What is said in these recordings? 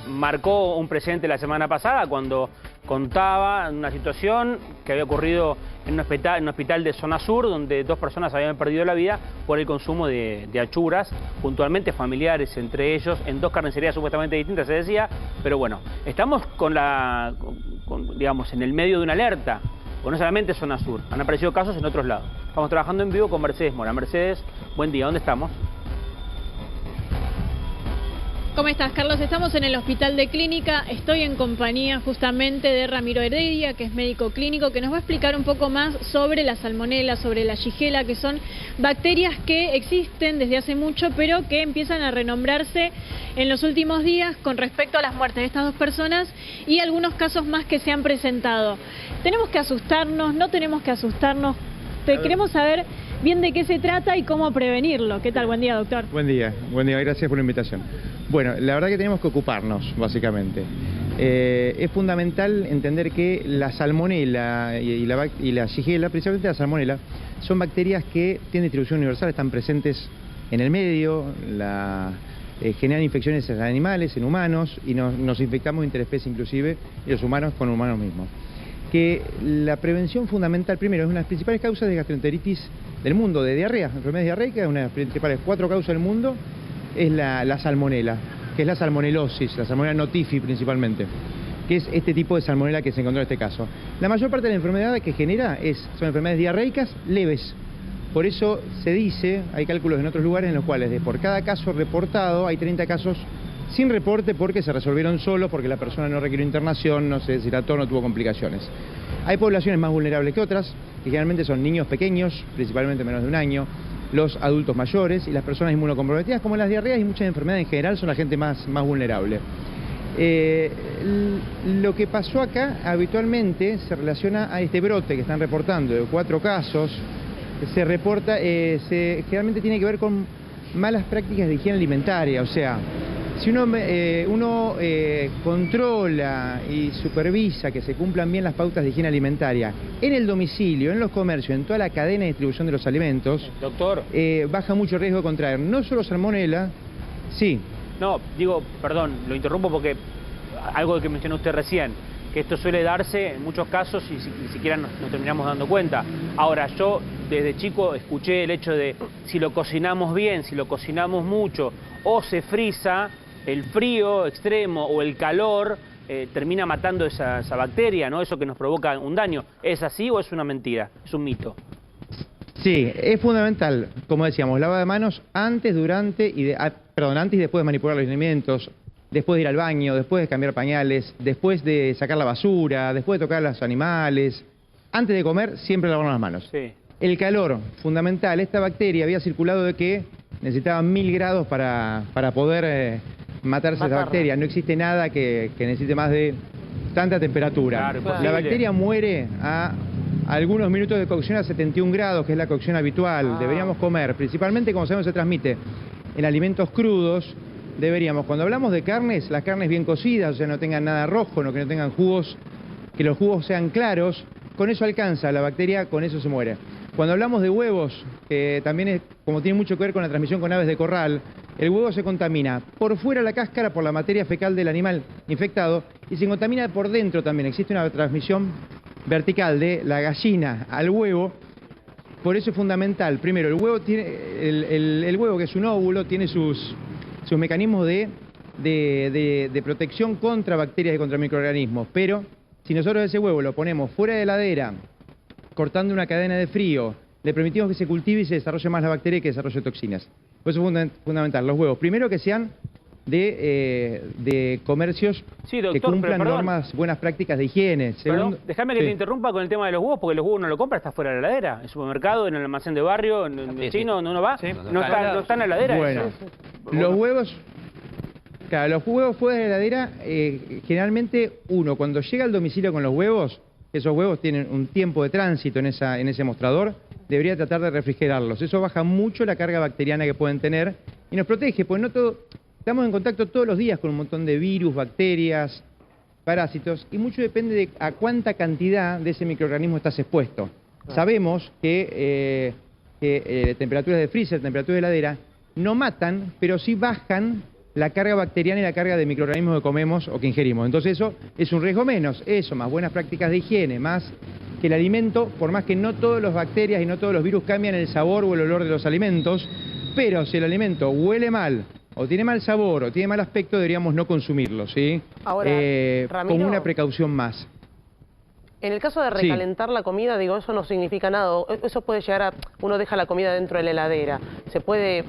Marcó un precedente la semana pasada cuando contaba una situación que había ocurrido en un hospital de zona sur, donde 2 personas habían perdido la vida por el consumo de achuras, puntualmente familiares entre ellos, en 2 carnicerías supuestamente distintas, se decía. Pero bueno, estamos digamos, en el medio de una alerta, no solamente zona sur, han aparecido casos en otros lados. Estamos trabajando en vivo con Mercedes Mora. Mercedes, buen día, ¿dónde estamos? ¿Cómo estás, Carlos? Estamos en el Hospital de Clínica. Estoy en compañía justamente de Ramiro Heredia, que es médico clínico, que nos va a explicar un poco más sobre la salmonela, sobre la shigella, que son bacterias que existen desde hace mucho, pero que empiezan a renombrarse en los últimos días con respecto a las muertes de estas 2 personas y algunos casos más que se han presentado. ¿Tenemos que asustarnos? ¿No tenemos que asustarnos? Queremos saber bien de qué se trata y cómo prevenirlo. ¿Qué tal? Buen día, doctor. Buen día, gracias por la invitación. Bueno, la verdad que tenemos que ocuparnos, básicamente. Es fundamental entender que la salmonela y la shigella, principalmente la salmonela, son bacterias que tienen distribución universal, están presentes en el medio, generan infecciones en animales, en humanos, y nos infectamos interespecie inclusive, y los humanos con humanos mismos. Que la prevención fundamental, primero, es una de las principales causas de gastroenteritis del mundo, de diarrea, enfermedades diarreicas, una de las principales 4 causas del mundo es la salmonela, que es la salmonelosis, la salmonela notifi principalmente, que es este tipo de salmonela que se encontró en este caso. La mayor parte de la enfermedad que genera son enfermedades diarreicas leves. Por eso se dice, hay cálculos en otros lugares en los cuales por cada caso reportado hay 30 casos sin reporte porque se resolvieron solos, porque la persona no requirió internación, no se deshidrató, no tuvo complicaciones. Hay poblaciones más vulnerables que otras, que generalmente son niños pequeños, principalmente menos de 1 año, los adultos mayores y las personas inmunocomprometidas, como las diarreas y muchas enfermedades en general, son la gente más vulnerable. Lo que pasó acá habitualmente se relaciona a este brote que están reportando de 4 casos. Se reporta, generalmente tiene que ver con malas prácticas de higiene alimentaria, o sea, si uno controla y supervisa que se cumplan bien las pautas de higiene alimentaria en el domicilio, en los comercios, en toda la cadena de distribución de los alimentos, doctor, baja mucho el riesgo de contraer no solo salmonela, sí. No, digo, perdón, lo interrumpo porque algo que mencionó usted recién, que esto suele darse en muchos casos y ni siquiera nos terminamos dando cuenta. Ahora, yo desde chico escuché el hecho de si lo cocinamos bien, si lo cocinamos mucho o se frisa, el frío extremo o el calor termina matando esa bacteria, ¿no? Eso que nos provoca un daño. ¿Es así o es una mentira? ¿Es un mito? Sí, es fundamental, como decíamos, lavado de manos antes, durante y antes y después de manipular los alimentos, después de ir al baño, después de cambiar pañales, después de sacar la basura, después de tocar a los animales. Antes de comer, siempre lavarnos las manos. Sí. El calor, fundamental. Esta bacteria había circulado de que necesitaba 1000 grados para poder matarse esa bacteria. No existe nada que necesite más de tanta temperatura. Claro, la bacteria muere a algunos minutos de cocción a 71 grados, que es la cocción habitual. Deberíamos comer, principalmente como sabemos se transmite en alimentos crudos. Deberíamos, cuando hablamos de carnes, las carnes bien cocidas, o sea, no tengan nada rojo, que no tengan jugos, que los jugos sean claros, con eso alcanza la bacteria, con eso se muere. Cuando hablamos de huevos, que también es, como tiene mucho que ver con la transmisión con aves de corral, el huevo se contamina por fuera la cáscara por la materia fecal del animal infectado y se contamina por dentro también. Existe una transmisión vertical de la gallina al huevo. Por eso es fundamental. Primero, el huevo tiene, el huevo, que es un óvulo, tiene sus mecanismos de protección contra bacterias y contra microorganismos. Pero si nosotros ese huevo lo ponemos fuera de heladera, cortando una cadena de frío, le permitimos que se cultive y se desarrolle más la bacteria y que desarrolle toxinas. Por eso es fundamental. Los huevos, primero que sean de comercios que cumplan normas, buenas prácticas de higiene. Segundo, déjame que te interrumpa con el tema de los huevos, porque los huevos no lo compra, está fuera de la heladera. En el supermercado, en el almacén de barrio, en el chino, donde uno va, no está en la heladera. Bueno, los huevos... Claro, los huevos fuera de la heladera, generalmente uno, cuando llega al domicilio con los huevos, esos huevos tienen un tiempo de tránsito en ese mostrador, debería tratar de refrigerarlos. Eso baja mucho la carga bacteriana que pueden tener y nos protege, pues estamos en contacto todos los días con un montón de virus, bacterias, parásitos, y mucho depende de a cuánta cantidad de ese microorganismo estás expuesto. Sabemos que temperaturas de freezer, temperaturas de heladera, no matan, pero sí bajan la carga bacteriana y la carga de microorganismos que comemos o que ingerimos. Entonces eso es un riesgo menos, eso, más buenas prácticas de higiene, más que el alimento, por más que no todas las bacterias y no todos los virus cambian el sabor o el olor de los alimentos, pero si el alimento huele mal, o tiene mal sabor, o tiene mal aspecto, deberíamos no consumirlo, ¿sí? Ahora, Ramiro, como una precaución más. En el caso de recalentar la comida, digo, eso no significa nada. Eso puede llegar a... Uno deja la comida dentro de la heladera. ¿Se puede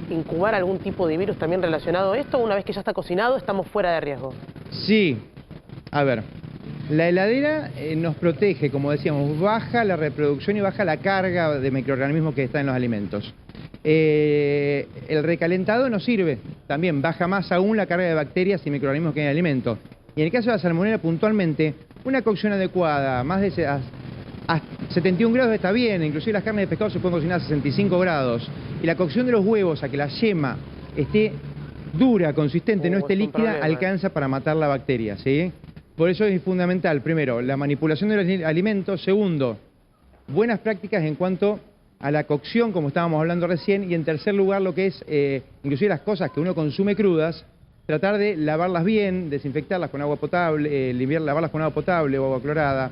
incubar algún tipo de virus también relacionado a esto? Una vez que ya está cocinado, estamos fuera de riesgo. Sí. A ver, la heladera nos protege, como decíamos, baja la reproducción y baja la carga de microorganismos que está en los alimentos. El recalentado nos sirve, también baja más aún la carga de bacterias y microorganismos que hay en el alimento. Y en el caso de la salmonela puntualmente, una cocción adecuada, más de a 71 grados está bien, inclusive las carnes de pescado se pueden cocinar a 65 grados. Y la cocción de los huevos a que la yema esté dura, consistente, no esté líquida, alcanza para matar la bacteria, ¿sí? Por eso es fundamental, primero, la manipulación de los alimentos. Segundo, buenas prácticas en cuanto a la cocción, como estábamos hablando recién. Y en tercer lugar, lo que es, inclusive las cosas que uno consume crudas, tratar de lavarlas bien, desinfectarlas con agua potable, lavarlas con agua potable o agua clorada.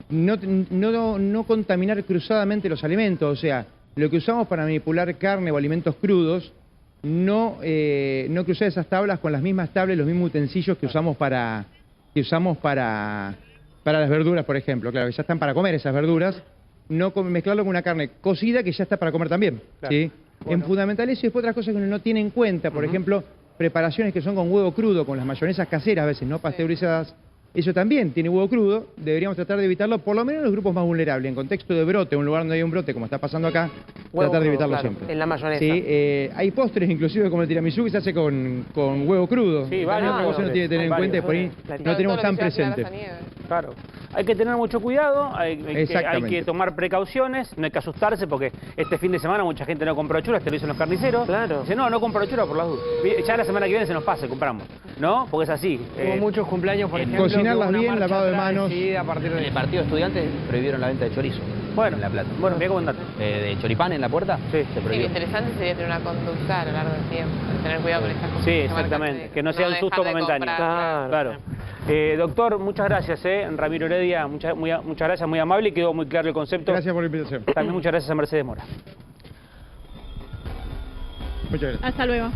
No contaminar cruzadamente los alimentos, o sea, lo que usamos para manipular carne o alimentos crudos, no cruzar esas tablas con las mismas tablas, los mismos utensilios que usamos para las verduras, por ejemplo. Claro, que ya están para comer esas verduras, no mezclarlo con una carne cocida que ya está para comer también, claro. ¿Sí? Bueno. Es fundamental eso y después otras cosas que uno no tiene en cuenta, por ejemplo, preparaciones que son con huevo crudo, con las mayonesas caseras a veces, no pasteurizadas. Eso también tiene huevo crudo, deberíamos tratar de evitarlo, por lo menos en los grupos más vulnerables. En contexto de brote, un lugar donde hay un brote, como está pasando acá, huevo tratar de evitarlo claro, siempre. En la mayonesa. Sí, hay postres inclusive como el tiramisú que se hace con huevo crudo. Sí, varios. Otra cosa uno tiene que tener en cuenta y por ahí no tenemos tan presente. Claro. Hay que tener mucho cuidado, hay que tomar precauciones, no hay que asustarse porque este fin de semana mucha gente no compró churas, te lo dicen los carniceros. Claro. Dice, no compro churas por las dudas. Ya la semana que viene se nos pasa, compramos. ¿No? Porque es así. Hubo muchos cumpleaños, por ejemplo. Cocinarlas bien, lavado de manos. A partir de... En el partido de estudiantes prohibieron la venta de chorizo. Bueno, en La Plata. Bueno, voy a comentar. De choripán en la puerta, sí. Se Sí, prohibió. lo interesante sería tener una conducta a lo largo del tiempo, tener cuidado con estas cosas. Sí, exactamente, que no sea un susto momentáneo. Claro. Doctor, muchas gracias, Ramiro Heredia, muchas gracias, muy amable y quedó muy claro el concepto. Gracias por la invitación. También muchas gracias a Mercedes Mora. Muchas gracias. Hasta luego.